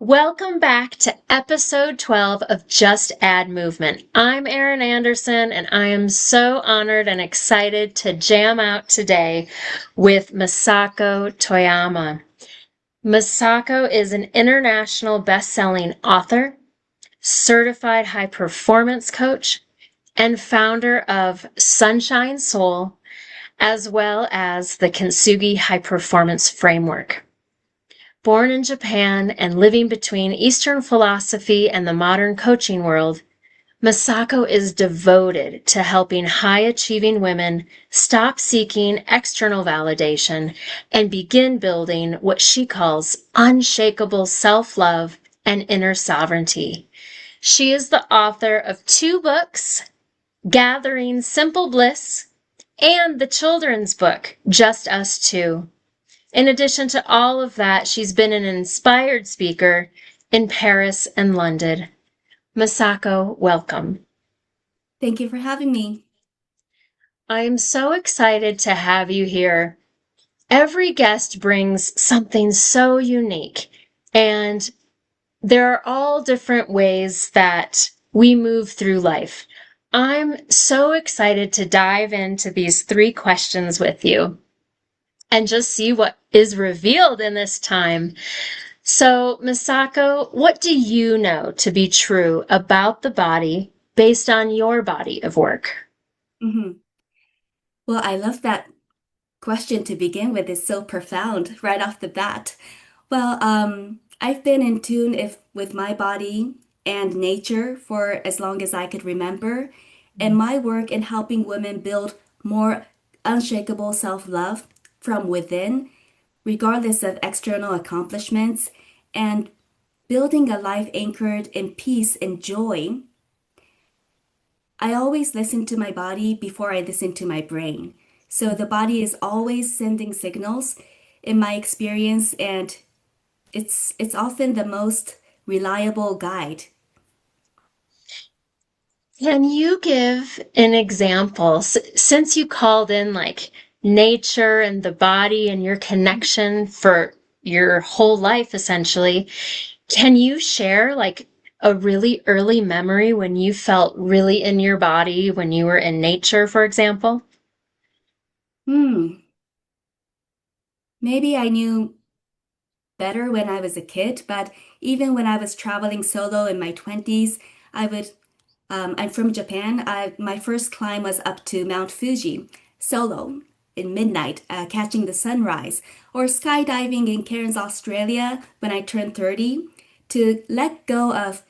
Welcome back to episode 12 of Just Add Movement. I'm Erin Anderson, and I am so honored and excited to jam out today with Masako Toyama. Masako is an international best-selling author, certified high-performance coach, and founder of Sunshine Soul, as well as the Kintsugi High Performance Framework. Born in Japan and living between Eastern philosophy and the modern coaching world, Masako is devoted to helping high-achieving women stop seeking external validation and begin building what she calls unshakable self-love and inner sovereignty. She is the author of 2 books, Gathering Simple Bliss, and the children's book, Just Us Two. In addition to all of that, she's been an inspired speaker in Paris and London. Masako, welcome. Thank you for having me. I am so excited to have you here. Every guest brings something so unique, and there are all different ways that we move through life. I'm so excited to dive into these 3 questions with you and just see what is revealed in this time. So, Masako, what do you know to be true about the body based on your body of work? hmm Well, I love that question to begin with. It's so profound right off the bat. Well, I've been in tune with my body and nature for as long as I could remember, and my work in helping women build more unshakable self-love from within, regardless of external accomplishments, and building a life anchored in peace and joy. I always listen to my body before I listen to my brain. So the body is always sending signals in my experience, and it's often the most reliable guide. Can you give an example? Since you called in like nature and the body and your connection for your whole life, essentially, can you share like a really early memory when you felt really in your body when you were in nature, for example? Hmm, maybe I knew better when I was a kid, but even when I was traveling solo in my 20s, I would I'm from Japan. My first climb was up to Mount Fuji solo in midnight, catching the sunrise, or skydiving in Cairns, Australia when I turned 30 to let go of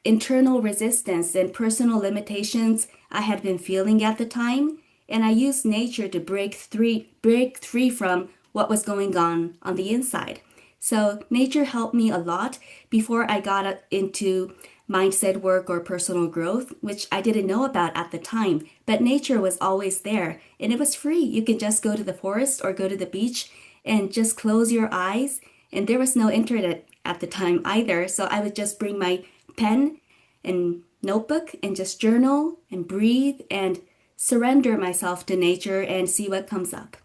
internal resistance and personal limitations I had been feeling at the time. And I used nature to break free from what was going on the inside. So nature helped me a lot before I got into mindset work or personal growth, which I didn't know about at the time. But nature was always there and it was free. You could just go to the forest or go to the beach and just close your eyes. And there was no internet at the time either. So I would just bring my pen and notebook and just journal and breathe and surrender myself to nature and see what comes up.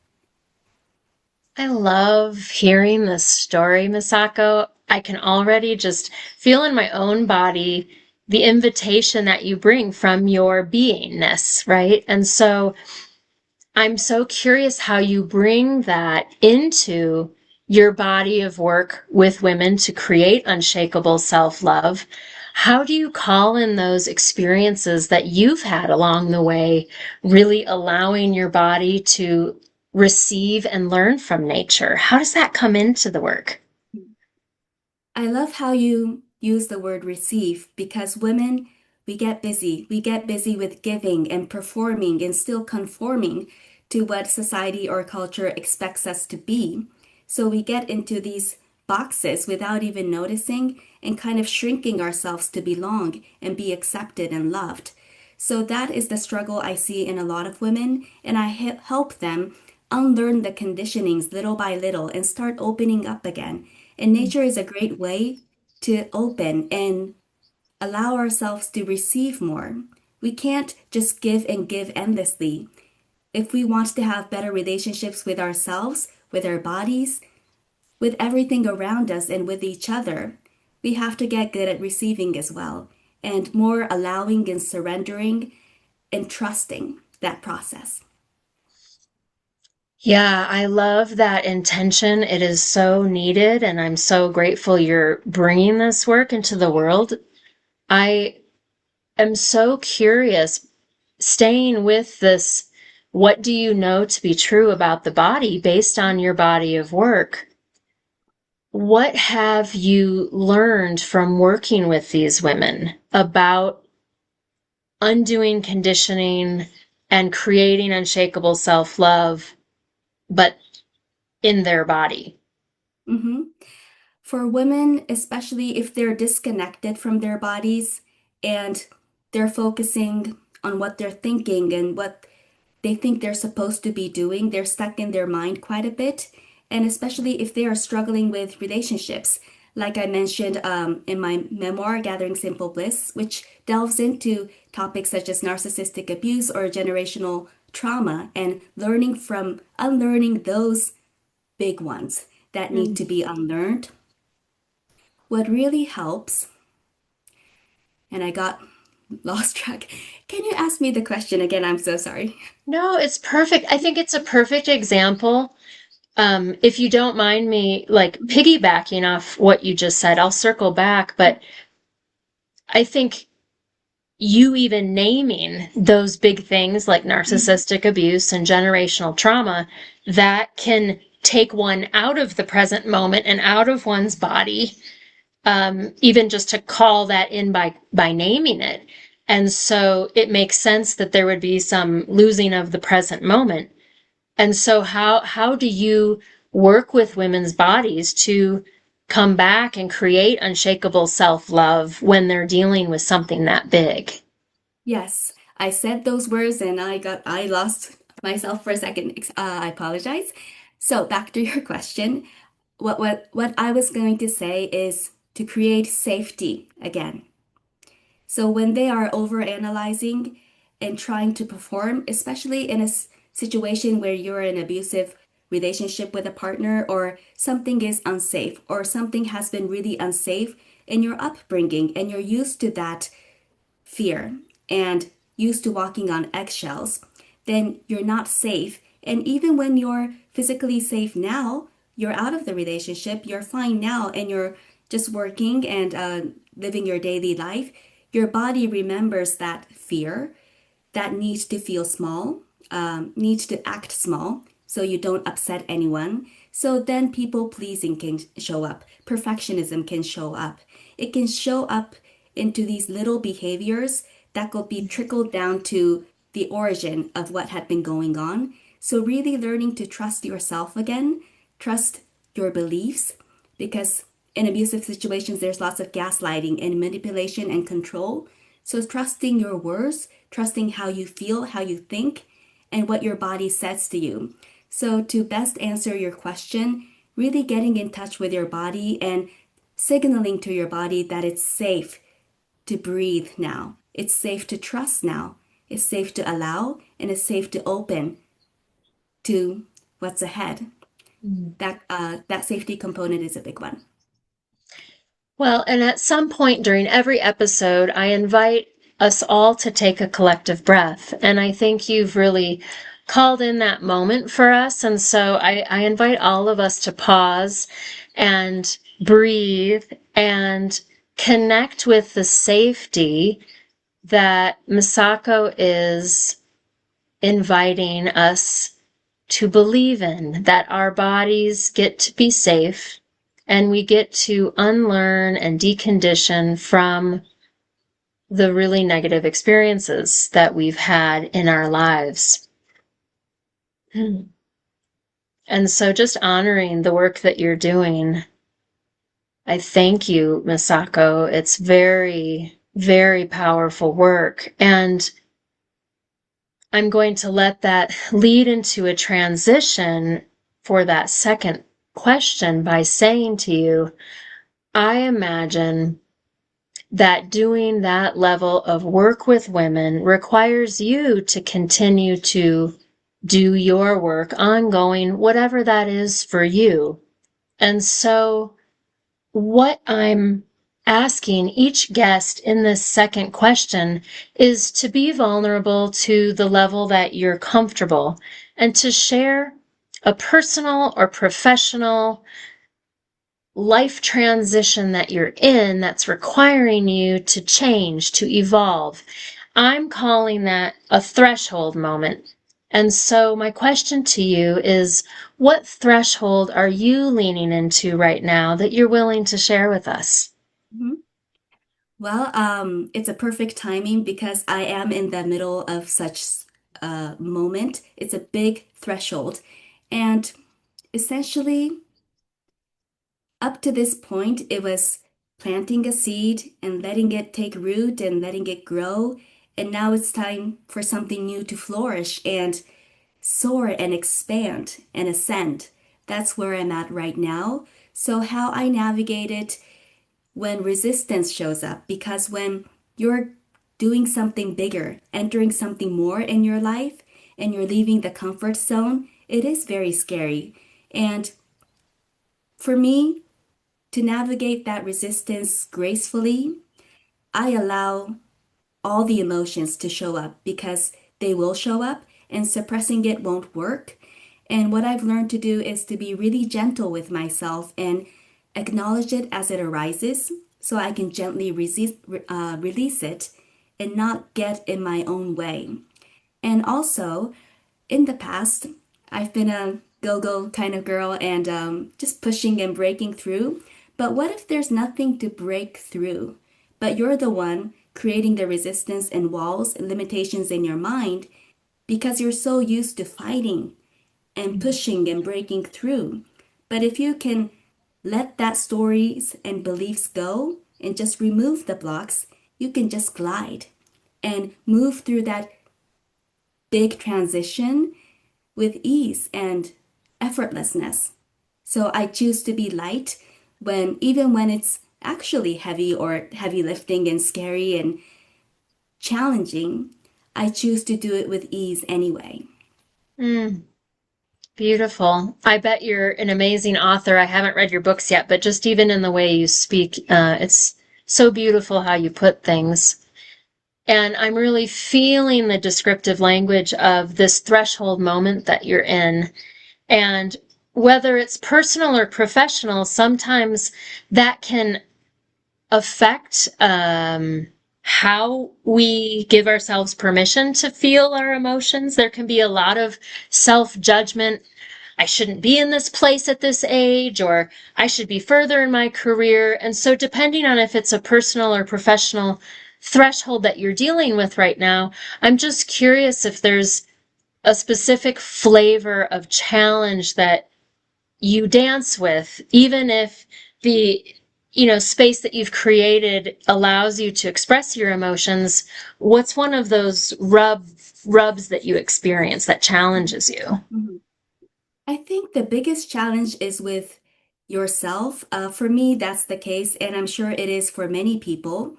I love hearing this story, Misako. I can already just feel in my own body the invitation that you bring from your beingness, right? And so I'm so curious how you bring that into your body of work with women to create unshakable self-love. How do you call in those experiences that you've had along the way, really allowing your body to receive and learn from nature? How does that come into the work? I love how you use the word receive because women, we get busy. We get busy with giving and performing and still conforming to what society or culture expects us to be. So we get into these boxes without even noticing and kind of shrinking ourselves to belong and be accepted and loved. So that is the struggle I see in a lot of women, and I help them unlearn the conditionings little by little and start opening up again. And nature is a great way to open and allow ourselves to receive more. We can't just give and give endlessly. If we want to have better relationships with ourselves, with our bodies, with everything around us, and with each other, we have to get good at receiving as well, and more allowing and surrendering and trusting that process. Yeah, I love that intention. It is so needed, and I'm so grateful you're bringing this work into the world. I am so curious, staying with this, what do you know to be true about the body based on your body of work? What have you learned from working with these women about undoing conditioning and creating unshakable self-love, but in their body? hmm For women, especially if they're disconnected from their bodies and they're focusing on what they're thinking and what they think they're supposed to be doing, they're stuck in their mind quite a bit. And especially if they are struggling with relationships, like I mentioned in my memoir, Gathering Simple Bliss, which delves into topics such as narcissistic abuse or generational trauma and learning from unlearning those big ones that need to be unlearned. What really helps, and I got lost track. Can you ask me the question again? I'm so sorry. No, it's perfect. I think it's a perfect example. If you don't mind me like piggybacking off what you just said, I'll circle back, but I think you even naming those big things like narcissistic abuse and generational trauma that can take one out of the present moment and out of one's body, even just to call that in by naming it. And so it makes sense that there would be some losing of the present moment. And so how do you work with women's bodies to come back and create unshakable self-love when they're dealing with something that big? Yes, I said those words and I lost myself for a second. I apologize. So back to your question. What I was going to say is to create safety again. So when they are overanalyzing and trying to perform, especially in a situation where you're in an abusive relationship with a partner or something is unsafe or something has been really unsafe in your upbringing and you're used to that fear and used to walking on eggshells, then you're not safe. And even when you're physically safe now, you're out of the relationship, you're fine now, and you're just working and living your daily life, your body remembers that fear, that needs to feel small, needs to act small so you don't upset anyone. So then people pleasing can show up, perfectionism can show up. It can show up into these little behaviors that could be trickled down to the origin of what had been going on. So, really learning to trust yourself again, trust your beliefs, because in abusive situations, there's lots of gaslighting and manipulation and control. So, trusting your words, trusting how you feel, how you think, and what your body says to you. So, to best answer your question, really getting in touch with your body and signaling to your body that it's safe to breathe now. It's safe to trust now. It's safe to allow and it's safe to open to what's ahead. That safety component is a big one. Well, and at some point during every episode, I invite us all to take a collective breath. And I think you've really called in that moment for us. And so I invite all of us to pause and breathe and connect with the safety that Masako is inviting us to believe in, that our bodies get to be safe and we get to unlearn and decondition from the really negative experiences that we've had in our lives. And so just honoring the work that you're doing, I thank you, Masako. It's very, very powerful work. And I'm going to let that lead into a transition for that second question by saying to you, I imagine that doing that level of work with women requires you to continue to do your work ongoing, whatever that is for you. And so what I'm asking each guest in this second question is to be vulnerable to the level that you're comfortable and to share a personal or professional life transition that you're in that's requiring you to change, to evolve. I'm calling that a threshold moment. And so my question to you is, what threshold are you leaning into right now that you're willing to share with us? Mhm. Well, it's a perfect timing because I am in the middle of such a moment. It's a big threshold. And essentially, up to this point, it was planting a seed and letting it take root and letting it grow. And now it's time for something new to flourish and soar and expand and ascend. That's where I'm at right now. So, how I navigate it when resistance shows up, because when you're doing something bigger, entering something more in your life, and you're leaving the comfort zone, it is very scary. And for me, to navigate that resistance gracefully, I allow all the emotions to show up because they will show up and suppressing it won't work. And what I've learned to do is to be really gentle with myself and acknowledge it as it arises so I can gently release it and not get in my own way. And also, in the past, I've been a go-go kind of girl and just pushing and breaking through. But what if there's nothing to break through? But you're the one creating the resistance and walls and limitations in your mind because you're so used to fighting and pushing and breaking through. But if you can let that stories and beliefs go and just remove the blocks, you can just glide and move through that big transition with ease and effortlessness. So I choose to be light when even when it's actually heavy or heavy lifting and scary and challenging, I choose to do it with ease anyway. Mm, beautiful. I bet you're an amazing author. I haven't read your books yet, but just even in the way you speak, it's so beautiful how you put things. And I'm really feeling the descriptive language of this threshold moment that you're in. And whether it's personal or professional, sometimes that can affect how we give ourselves permission to feel our emotions. There can be a lot of self judgment. I shouldn't be in this place at this age, or I should be further in my career. And so, depending on if it's a personal or professional threshold that you're dealing with right now, I'm just curious if there's a specific flavor of challenge that you dance with, even if the space that you've created allows you to express your emotions. What's one of those rubs that you experience that challenges you? Mhm. I think the biggest challenge is with yourself. For me, that's the case, and I'm sure it is for many people.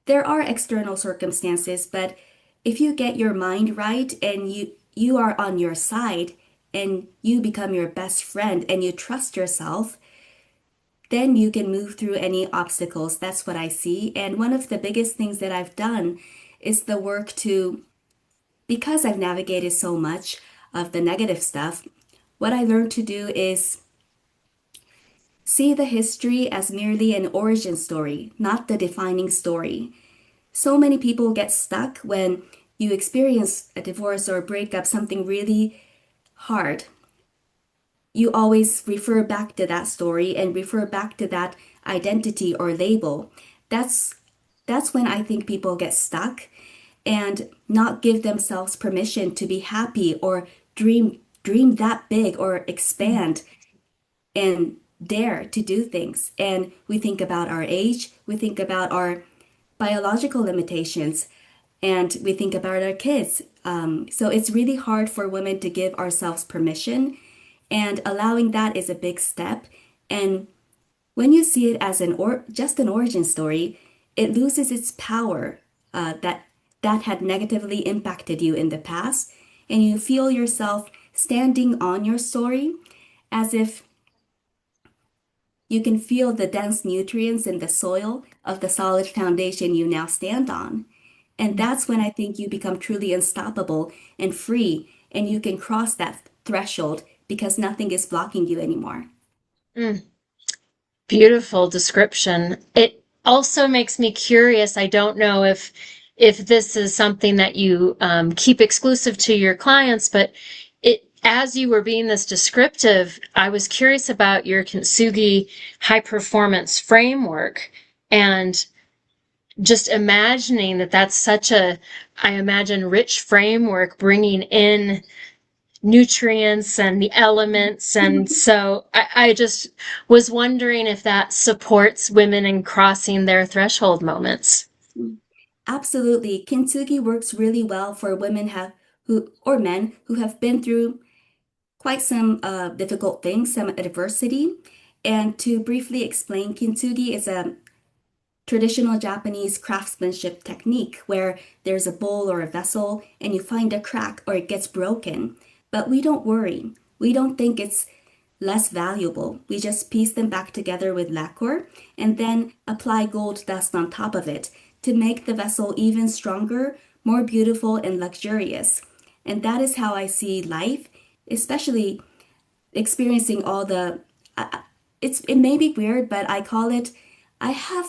There are external circumstances, but if you get your mind right and you are on your side and you become your best friend and you trust yourself, then you can move through any obstacles. That's what I see. And one of the biggest things that I've done is the work to, because I've navigated so much of the negative stuff, what I learned to do is see the history as merely an origin story, not the defining story. So many people get stuck when you experience a divorce or a breakup, something really hard. You always refer back to that story and refer back to that identity or label. That's that's when I think people get stuck and not give themselves permission to be happy or dream that big or expand and dare to do things. And we think about our age, we think about our biological limitations, and we think about our kids. So it's really hard for women to give ourselves permission, and allowing that is a big step. And when you see it as just an origin story, it loses its power that had negatively impacted you in the past, and you feel yourself standing on your story as if you can feel the dense nutrients in the soil of the solid foundation you now stand on. And that's when I think you become truly unstoppable and free, and you can cross that threshold because nothing is blocking you anymore. Mm, beautiful description. It also makes me curious. I don't know if this is something that you keep exclusive to your clients, but as you were being this descriptive, I was curious about your Kintsugi High Performance Framework, and just imagining that that's such a, I imagine, rich framework, bringing in nutrients and the elements. And so I just was wondering if that supports women in crossing their threshold moments. Absolutely. Kintsugi works really well for women have who or men who have been through quite some difficult things, some adversity. And to briefly explain, kintsugi is a traditional Japanese craftsmanship technique where there's a bowl or a vessel and you find a crack or it gets broken. But we don't worry. We don't think it's less valuable. We just piece them back together with lacquer and then apply gold dust on top of it to make the vessel even stronger, more beautiful, and luxurious. And that is how I see life, especially experiencing all the it may be weird, but I call it I have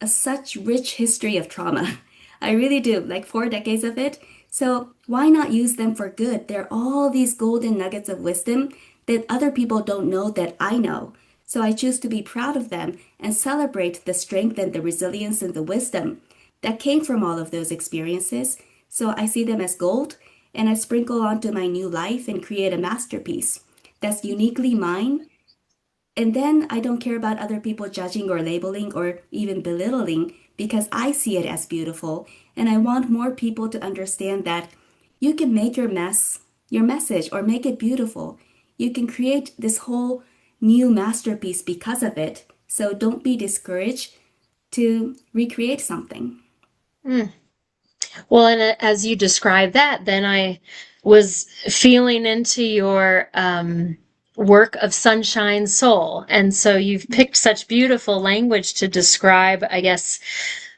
such rich history of trauma. I really do, like 4 decades of it. So why not use them for good? There are all these golden nuggets of wisdom that other people don't know that I know. So I choose to be proud of them and celebrate the strength and the resilience and the wisdom that came from all of those experiences. So I see them as gold and I sprinkle onto my new life and create a masterpiece that's uniquely mine. And then I don't care about other people judging or labeling or even belittling because I see it as beautiful. And I want more people to understand that you can make your message, or make it beautiful. You can create this whole new masterpiece because of it. So don't be discouraged to recreate something. Mm. Well, and as you described that, then I was feeling into your work of Sunshine Soul. And so you've picked such beautiful language to describe, I guess,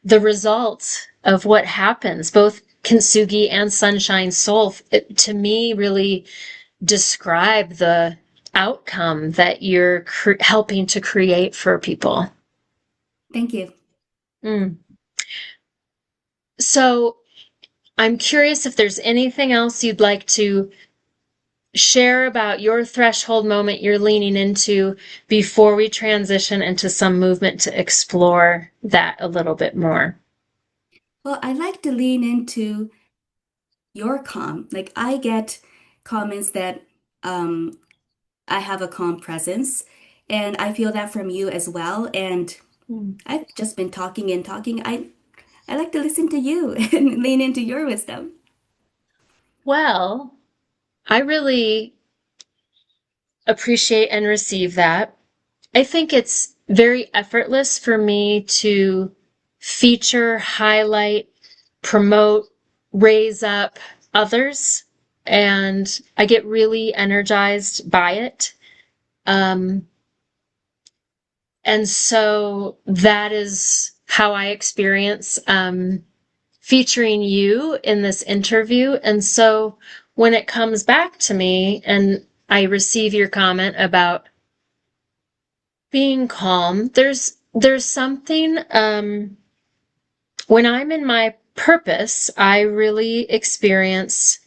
the results of what happens. Both Kintsugi and Sunshine Soul, to me, really describe the outcome that you're helping to create for people. Thank you. Mm. So I'm curious if there's anything else you'd like to share about your threshold moment you're leaning into before we transition into some movement to explore that a little bit more. Well, I like to lean into your calm. Like I get comments that I have a calm presence, and I feel that from you as well. And Mm. I've just been talking and talking. I like to listen to you and lean into your wisdom. Well, I really appreciate and receive that. I think it's very effortless for me to feature, highlight, promote, raise up others, and I get really energized by it. Um, and so that is how I experience featuring you in this interview. And so when it comes back to me and I receive your comment about being calm, there's something when I'm in my purpose, I really experience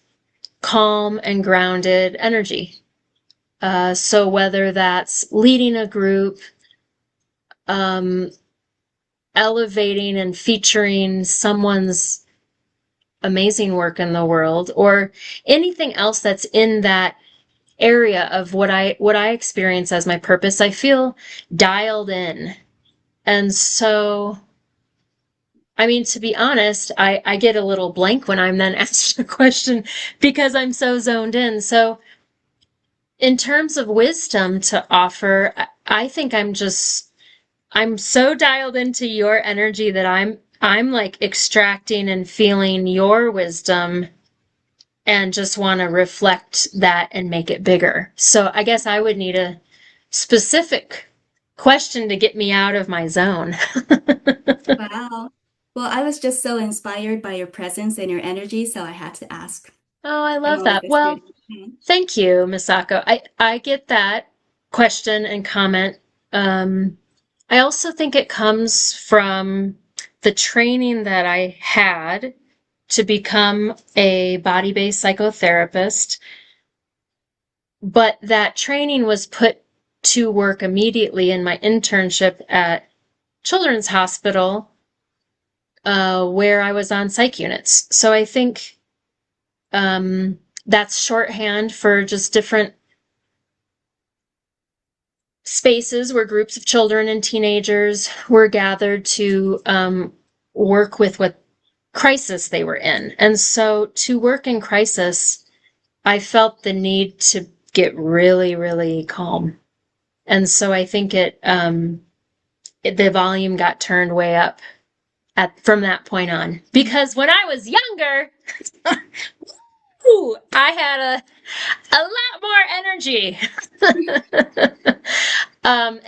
calm and grounded energy. So whether that's leading a group, um, elevating and featuring someone's amazing work in the world, or anything else that's in that area of what I experience as my purpose, I feel dialed in. And so, I mean, to be honest, I get a little blank when I'm then asked a question because I'm so zoned in. So in terms of wisdom to offer, I think I'm so dialed into your energy that I'm like extracting and feeling your wisdom and just want to reflect that and make it bigger. So I guess I would need a specific question to get me out of my zone. Wow. Well, I was just so inspired by your presence and your energy, so I had to ask. Oh, I I'm love always that. a Well, student. Mhm. thank you, Misako. I get that question and comment. Um, I also think it comes from the training that I had to become a body-based psychotherapist, but that training was put to work immediately in my internship at Children's Hospital, where I was on psych units. So I think that's shorthand for just different spaces where groups of children and teenagers were gathered to work with what crisis they were in. And so to work in crisis, I felt the need to get really, really calm. And so I think the volume got turned way up from that point on. Because when I was younger, ooh, I had a lot more energy.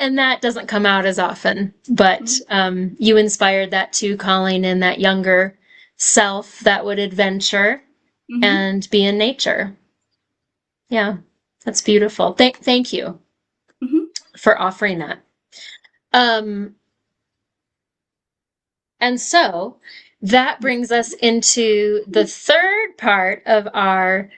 And that doesn't come out as often. But Mhm. you inspired that too, calling in that younger self that would adventure Mhm. and be in nature. Yeah, that's beautiful. Thank you Mhm. for offering that. Um, and so that brings us into the third part of our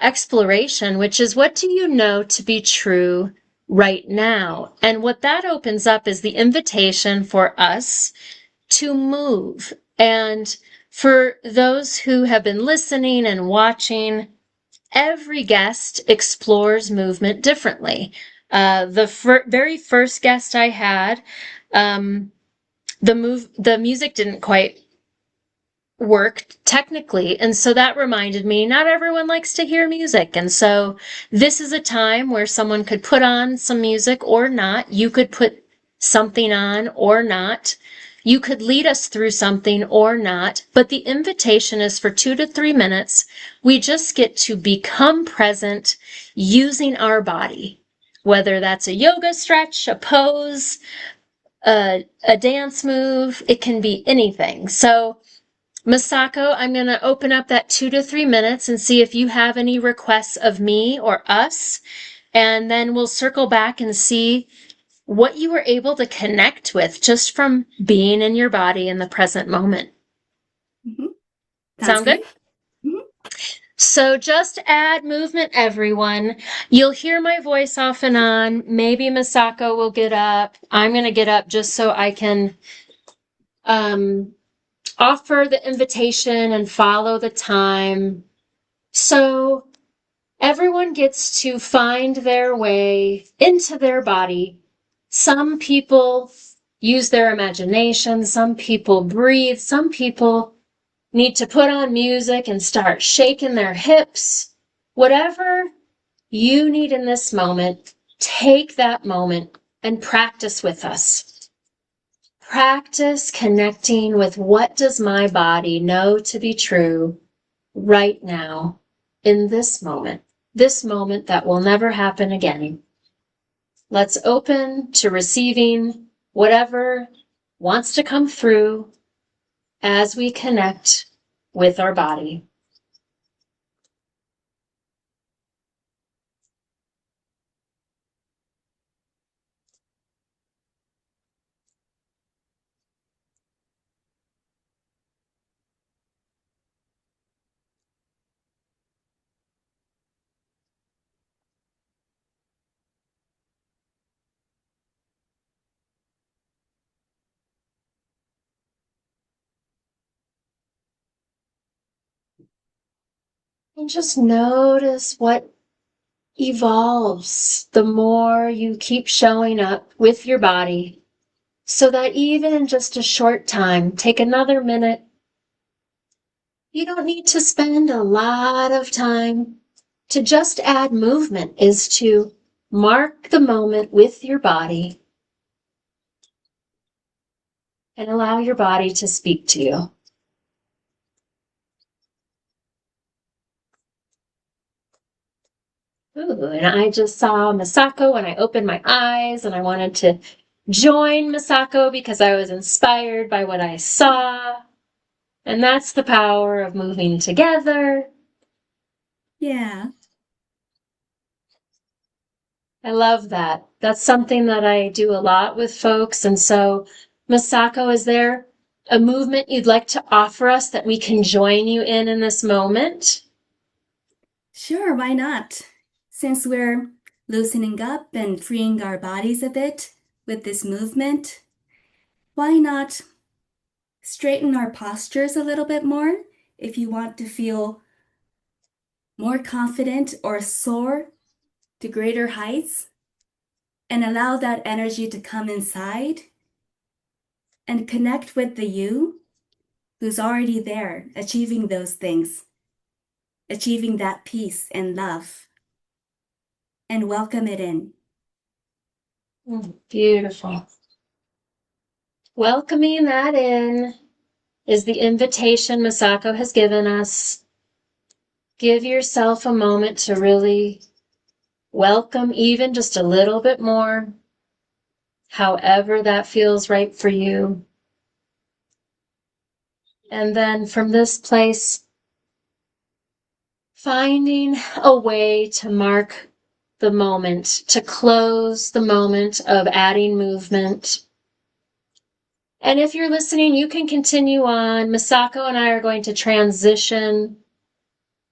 exploration, which is what do you know to be true right now? And what that opens up is the invitation for us to move. And for those who have been listening and watching, every guest explores movement differently. The very first guest I had, um, the music didn't quite work technically, and so that reminded me not everyone likes to hear music, and so this is a time where someone could put on some music or not. You could put something on or not. You could lead us through something or not, but the invitation is for 2 to 3 minutes. We just get to become present using our body, whether that's a yoga stretch, a pose, a dance move. It can be anything. So Masako, I'm going to open up that 2 to 3 minutes and see if you have any requests of me or us. And then we'll circle back and see what you were able to connect with just from being in your body in the present moment. Mhm. Sounds Sound good? great. Mhm. So just add movement, everyone. You'll hear my voice off and on. Maybe Masako will get up. I'm going to get up just so I can um, offer the invitation and follow the time. So everyone gets to find their way into their body. Some people use their imagination, some people breathe, some people need to put on music and start shaking their hips. Whatever you need in this moment, take that moment and practice with us. Practice connecting with what does my body know to be true right now in this moment that will never happen again. Let's open to receiving whatever wants to come through as we connect with our body. And just notice what evolves the more you keep showing up with your body, so that even in just a short time, take another minute. You don't need to spend a lot of time. To just add movement is to mark the moment with your body and allow your body to speak to you. Ooh, and I just saw Masako when I opened my eyes, and I wanted to join Masako because I was inspired by what I saw. And that's the power of moving together. Yeah. I love that. That's something that I do a lot with folks. And so, Masako, is there a movement you'd like to offer us that we can join you in this moment? Sure, why not? Since we're loosening up and freeing our bodies a bit with this movement, why not straighten our postures a little bit more if you want to feel more confident or soar to greater heights and allow that energy to come inside and connect with the you who's already there, achieving those things, achieving that peace and love, and welcome it in. Beautiful. Welcoming that in is the invitation Masako has given us. Give yourself a moment to really welcome even just a little bit more, however that feels right for you. And then from this place, finding a way to mark the moment, to close the moment of adding movement. And if you're listening, you can continue on. Masako and I are going to transition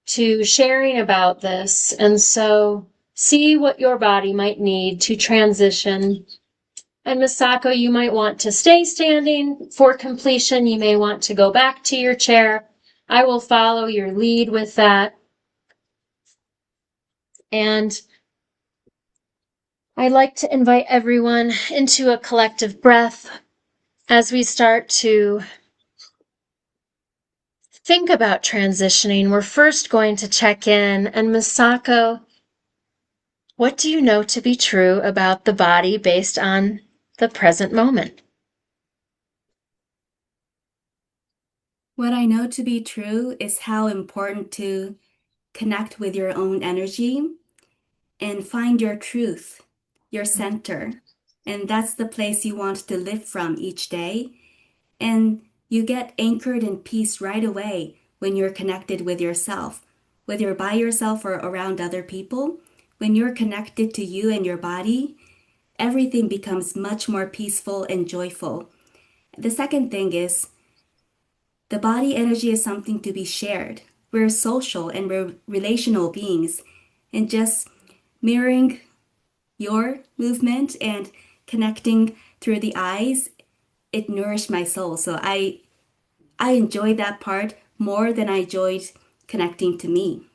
to sharing about this. And so see what your body might need to transition. And Masako, you might want to stay standing for completion. You may want to go back to your chair. I will follow your lead with that. And I'd like to invite everyone into a collective breath as we start to think about transitioning. We're first going to check in. And Masako, what do you know to be true about the body based on the present moment? What I know to be true is how important to connect with your own energy and find your truth, your center. And that's the place you want to live from each day. And you get anchored in peace right away when you're connected with yourself, whether you're by yourself or around other people. When you're connected to you and your body, everything becomes much more peaceful and joyful. The second thing is the body energy is something to be shared. We're social and we're relational beings, and just mirroring your movement and connecting through the eyes, it nourished my soul. So I enjoyed that part more than I enjoyed connecting to me,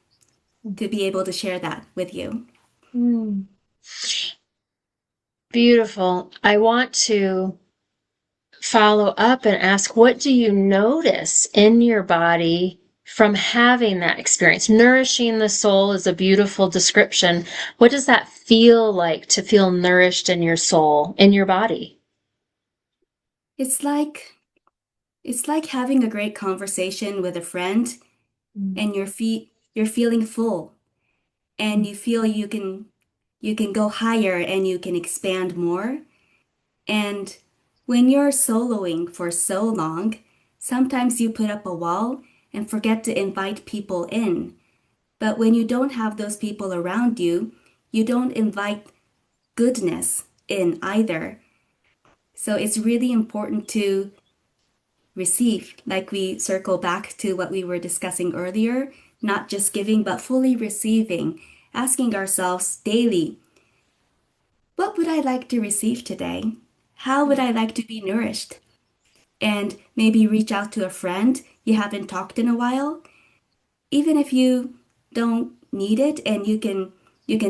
to be able to share that with you. Beautiful. I want to follow up and ask, what do you notice in your body from having that experience? Nourishing the soul is a beautiful description. What does that feel like to feel nourished in your soul, in your body? It's like having a great conversation with a friend and you're feeling full and you feel you can go higher and you can expand more. And when you're soloing for so long, sometimes you put up a wall and forget to invite people in. But when you don't have those people around you, you don't invite goodness in either. So it's really important to receive, like we circle back to what we were discussing earlier, not just giving, but fully receiving, asking ourselves daily, what would I like to receive today? How would I like to be nourished? And maybe reach out to a friend you haven't talked in a while. Even if you don't need it and you can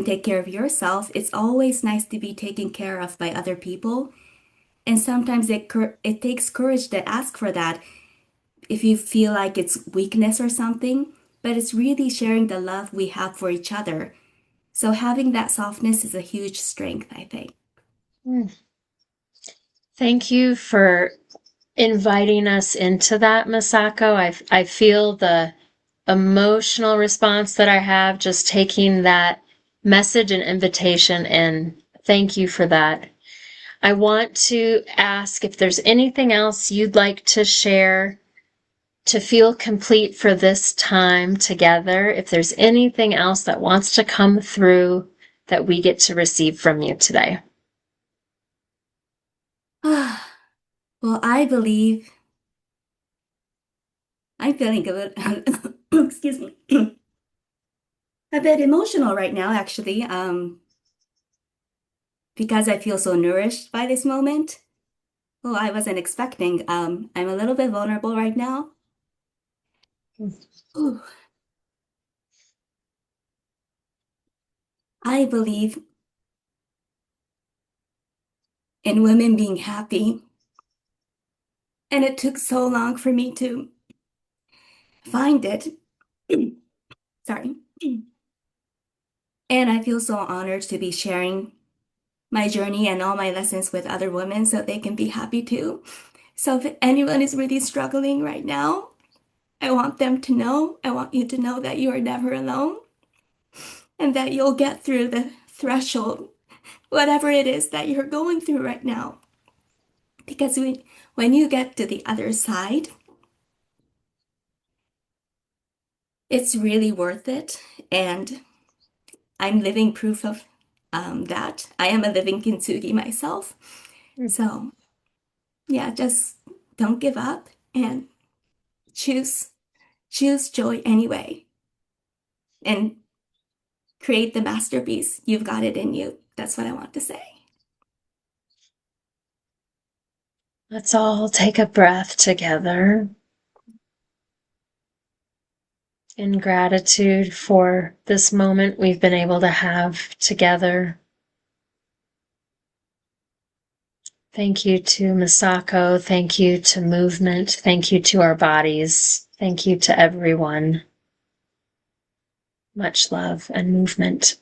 take care of yourself, it's always nice to be taken care of by other people. And sometimes it takes courage to ask for that if you feel like it's weakness or something, but it's really sharing the love we have for each other. So having that softness is a huge strength, I think. Thank you for inviting us into that, Masako. I feel the emotional response that I have just taking that message and invitation in. Thank you for that. I want to ask if there's anything else you'd like to share to feel complete for this time together. If there's anything else that wants to come through that we get to receive from you today. Well, I believe I'm feeling good. Excuse me. A bit emotional right now, actually, because I feel so nourished by this moment. Oh, I wasn't expecting. I'm a little bit vulnerable right now. Ooh. I believe in women being happy, and it took so long for me to find it. Sorry. And I feel so honored to be sharing my journey and all my lessons with other women so they can be happy too. So if anyone is really struggling right now, I want them to know, I want you to know that you are never alone and that you'll get through the threshold, whatever it is that you're going through right now. Because when you get to the other side, it's really worth it. And I'm living proof of that. I am a living kintsugi myself. So yeah, just don't give up and choose joy anyway. And create the masterpiece. You've got it in you. That's what I want to say. Let's all take a breath together in gratitude for this moment we've been able to have together. Thank you to Masako. Thank you to movement. Thank you to our bodies. Thank you to everyone. Much love and movement.